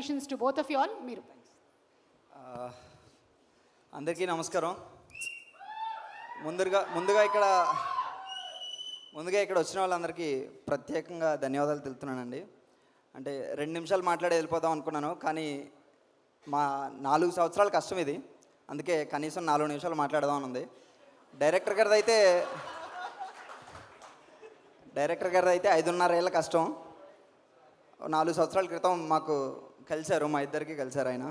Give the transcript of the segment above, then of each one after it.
Congratulations to both of you all. మీరు అందరికీ నమస్కారం. ముందుగా ఇక్కడ వచ్చిన వాళ్ళందరికీ ప్రత్యేకంగా ధన్యవాదాలు తెలుపుతున్నానండి. అంటే 2 నిమిషాలు మాట్లాడి వెళ్ళిపోదాం అనుకున్నాను, కానీ మా 4 సంవత్సరాల కష్టం ఇది, అందుకే కనీసం 4 నిమిషాలు మాట్లాడదాం అని ఉంది. డైరెక్టర్ గారిది అయితే 5.5 ఏళ్ళ కష్టం. 4 సంవత్సరాల క్రితం మాకు కలిశారు, మా ఇద్దరికి కలిశారు ఆయన.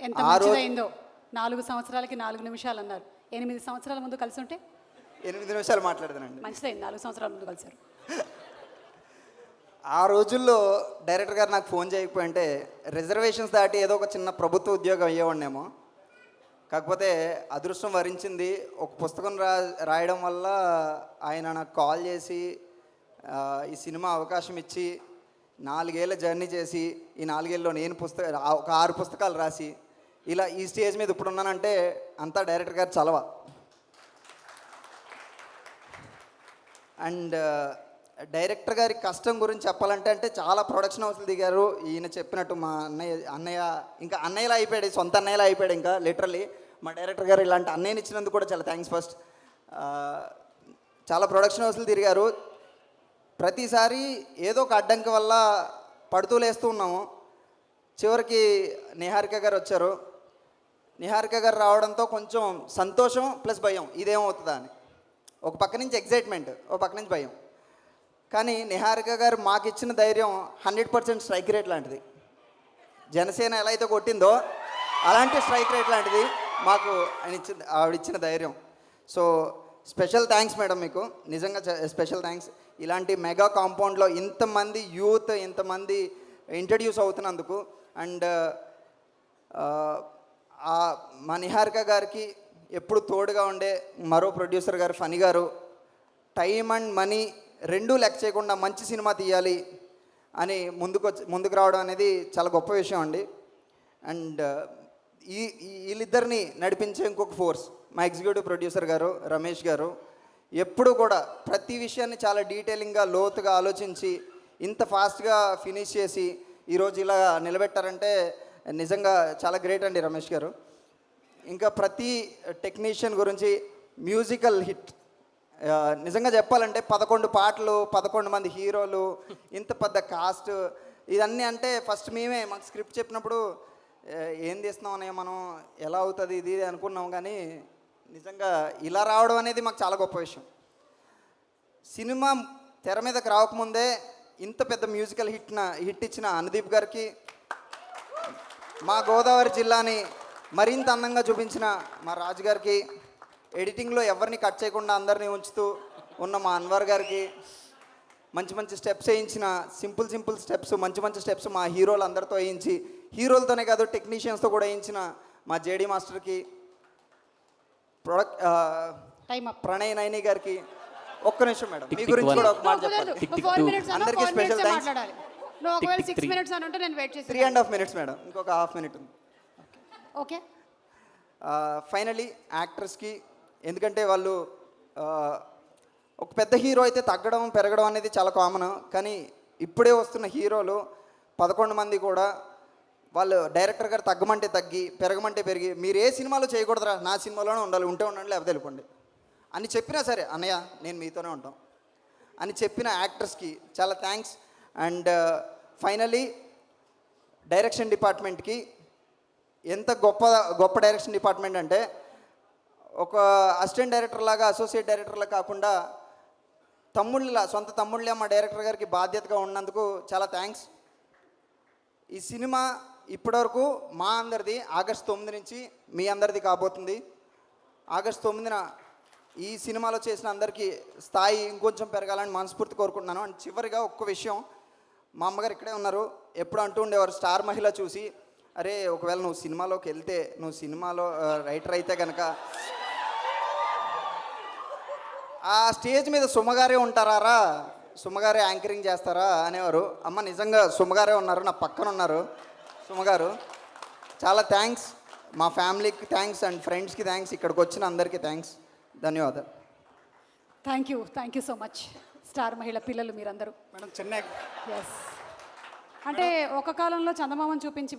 ఎంత మంచిదైందో 4 సంవత్సరాలకి 4 నిమిషాలు అన్నారు. 8 సంవత్సరాల ముందు కలిసి ఉంటే 8 నిమిషాలు మాట్లాడతానండి. మంచిదైంది 4 సంవత్సరాల ముందు కలిశారు. ఆ రోజుల్లో డైరెక్టర్ గారు నాకు ఫోన్ చేయకపోయింటే రిజర్వేషన్స్ దాటి ఏదో ఒక చిన్న ప్రభుత్వ ఉద్యోగం అయ్యేవాడినేమో. కాకపోతే అదృష్టం వరించింది. ఒక పుస్తకం రాయడం వల్ల ఆయన నాకు కాల్ చేసి ఈ సినిమా అవకాశం ఇచ్చి 4 ఏళ్ళ జర్నీ చేసి ఈ 4 ఏళ్ళలో నేను ఒక 6 పుస్తకాలు రాసి ఇలా ఈ స్టేజ్ మీద ఇప్పుడు ఉన్నానంటే అంతా డైరెక్టర్ గారు చలవ. అండ్ డైరెక్టర్ గారి కష్టం గురించి చెప్పాలంటే చాలా ప్రొడక్షన్ హౌస్లు దిగారు. ఈయన చెప్పినట్టు మా అన్నయ్య ఇంకా అన్నయ్యలా అయిపోయాడు, సొంత అన్నయ్యలా అయిపోయాడు. ఇంకా లిటరల్లీ మా డైరెక్టర్ గారు ఇలాంటి అన్నయ్యని ఇచ్చినందుకు కూడా చాలా థ్యాంక్స్. ఫస్ట్ చాలా ప్రొడక్షన్ హౌస్లు తిరిగారు. ప్రతిసారి ఏదో ఒక అడ్డంకి వల్ల పడుతూ లేస్తూ ఉన్నాము. చివరికి నిహారిక గారు వచ్చారు. నిహారిక గారు రావడంతో కొంచెం సంతోషం ప్లస్ భయం, ఇదేమవుతుందా అని. ఒక పక్క నుంచి ఎగ్జైట్మెంట్, ఒక పక్క నుంచి భయం. కానీ నిహారిక గారు మాకు ఇచ్చిన ధైర్యం 100% స్ట్రైక్ రేట్ లాంటిది. జనసేన ఎలా అయితే కొట్టిందో అలాంటి స్ట్రైక్ రేట్ లాంటిది మాకు ఆవిడిచ్చిన ధైర్యం. సో స్పెషల్ థ్యాంక్స్ మేడం, మీకు నిజంగా స్పెషల్ థ్యాంక్స్. ఇలాంటి మెగా కాంపౌండ్లో ఇంతమంది యూత్ ఇంతమంది ఇంట్రడ్యూస్ అవుతున్నందుకు. అండ్ మా నిహారిక గారికి ఎప్పుడు తోడుగా ఉండే మరో ప్రొడ్యూసర్ గారు ఫణి గారు, టైం అండ్ మనీ రెండూ లెక్క చేయకుండా మంచి సినిమా తీయాలి అని ముందుకు రావడం అనేది చాలా గొప్ప విషయం అండి. అండ్ వీళ్ళిద్దరిని నడిపించే ఇంకొక ఫోర్స్ మా ఎగ్జిక్యూటివ్ ప్రొడ్యూసర్ గారు రమేష్ గారు. ఎప్పుడు కూడా ప్రతి విషయాన్ని చాలా డీటెయిలింగ్గా లోతుగా ఆలోచించి ఇంత ఫాస్ట్గా ఫినిష్ చేసి ఈరోజు ఇలా నిలబెట్టారంటే నిజంగా చాలా గ్రేట్ అండి రమేష్ గారు. ఇంకా ప్రతి టెక్నీషియన్ గురించి మ్యూజికల్ హిట్. నిజంగా చెప్పాలంటే 11 పాటలు, 11 మంది హీరోలు, ఇంత పెద్ద కాస్ట్, ఇదన్నీ అంటే ఫస్ట్ మాకు స్క్రిప్ట్ చెప్పినప్పుడు ఏం తీస్తున్నాం అనే మనం ఎలా అవుతుంది ఇది అనుకున్నాం. కానీ నిజంగా ఇలా రావడం అనేది మాకు చాలా గొప్ప విషయం. సినిమా తెర మీదకి రాకముందే ఇంత పెద్ద మ్యూజికల్ హిట్ ఇచ్చిన అనుదీప్ గారికి, మా గోదావరి జిల్లాని మరింత అందంగా చూపించిన మా రాజు గారికి, ఎడిటింగ్లో ఎవరిని కట్ చేయకుండా అందరినీ ఉంచుతూ ఉన్న మా అన్వర్ గారికి, మంచి స్టెప్స్ వేయించిన సింపుల్ స్టెప్స్ మంచి స్టెప్స్ మా హీరోలు అందరితో వేయించి, హీరోలతోనే కాదు టెక్నీషియన్స్తో కూడా వేయించిన మా జేడీ మాస్టర్కి, ప్రణయ్ నైని గారికి. ఒక్క నిమిషం మేడం, మీ గురించి కూడా ఒక మాట చెప్పాలి. అందరికీ స్పెషల్ థ్యాంక్స్. 3.5 minutes మేడం, ఇంకొక ½ minute ఉంది. ఓకే. ఫైనలీ యాక్టర్స్కి, ఎందుకంటే వాళ్ళు ఒక పెద్ద హీరో అయితే తగ్గడం పెరగడం అనేది చాలా కామన్. కానీ ఇప్పుడే వస్తున్న హీరోలు 11 మంది కూడా వాళ్ళు డైరెక్టర్ గారు తగ్గమంటే తగ్గి పెరగమంటే పెరిగి, మీరు ఏ సినిమాలో చేయకూడదురా, నా సినిమాలోనే ఉండాలి, ఉండండి లేకపోతే వెళ్ళిపోండి అని చెప్పినా సరే, అన్నయ్య నేను మీతోనే ఉంటాం అని చెప్పిన యాక్టర్స్కి చాలా థ్యాంక్స్. అండ్ ఫైనలీ డైరెక్షన్ డిపార్ట్మెంట్కి, ఎంత గొప్ప డైరెక్షన్ డిపార్ట్మెంట్ అంటే ఒక అసిస్టెంట్ డైరెక్టర్ లాగా అసోసియేట్ డైరెక్టర్లా కాకుండా సొంత తమ్ముళ్ళే మా డైరెక్టర్ గారికి బాధ్యతగా ఉన్నందుకు చాలా థ్యాంక్స్. ఈ సినిమా ఇప్పటివరకు మా అందరిది ఆగస్ట్ 9 నుంచి మీ అందరిది కాబోతుంది. ఆగస్ట్ 9న ఈ సినిమాలో చేసిన అందరికీ స్థాయి ఇంకొంచెం పెరగాలని మనస్ఫూర్తి కోరుకుంటున్నాను. అండ్ చివరిగా ఒక్క విషయం, మా అమ్మగారు ఇక్కడే ఉన్నారు, ఎప్పుడు అంటూ ఉండేవారు స్టార్ మహిళ చూసి, అరే ఒకవేళ నువ్వు సినిమాలోకి వెళ్తే, నువ్వు సినిమాలో రైటర్ అయితే కనుక ఆ స్టేజ్ మీద సుమగారే ఉంటారా, సుమగారే యాంకరింగ్ చేస్తారా అనేవారు. అమ్మ నిజంగా సుమగారే ఉన్నారు, నా పక్కన ఉన్నారు సుమగారు. చాలా థ్యాంక్స్. మా ఫ్యామిలీకి థ్యాంక్స్ అండ్ ఫ్రెండ్స్కి థ్యాంక్స్, ఇక్కడికి వచ్చిన అందరికీ థ్యాంక్స్. ధన్యవాదాలు. Thank you so much. Star మహిళ పిల్లలు మీరందరూ మేడం. చెన్నై ఎస్ అంటే ఒక కాలంలో చందమామని చూపించి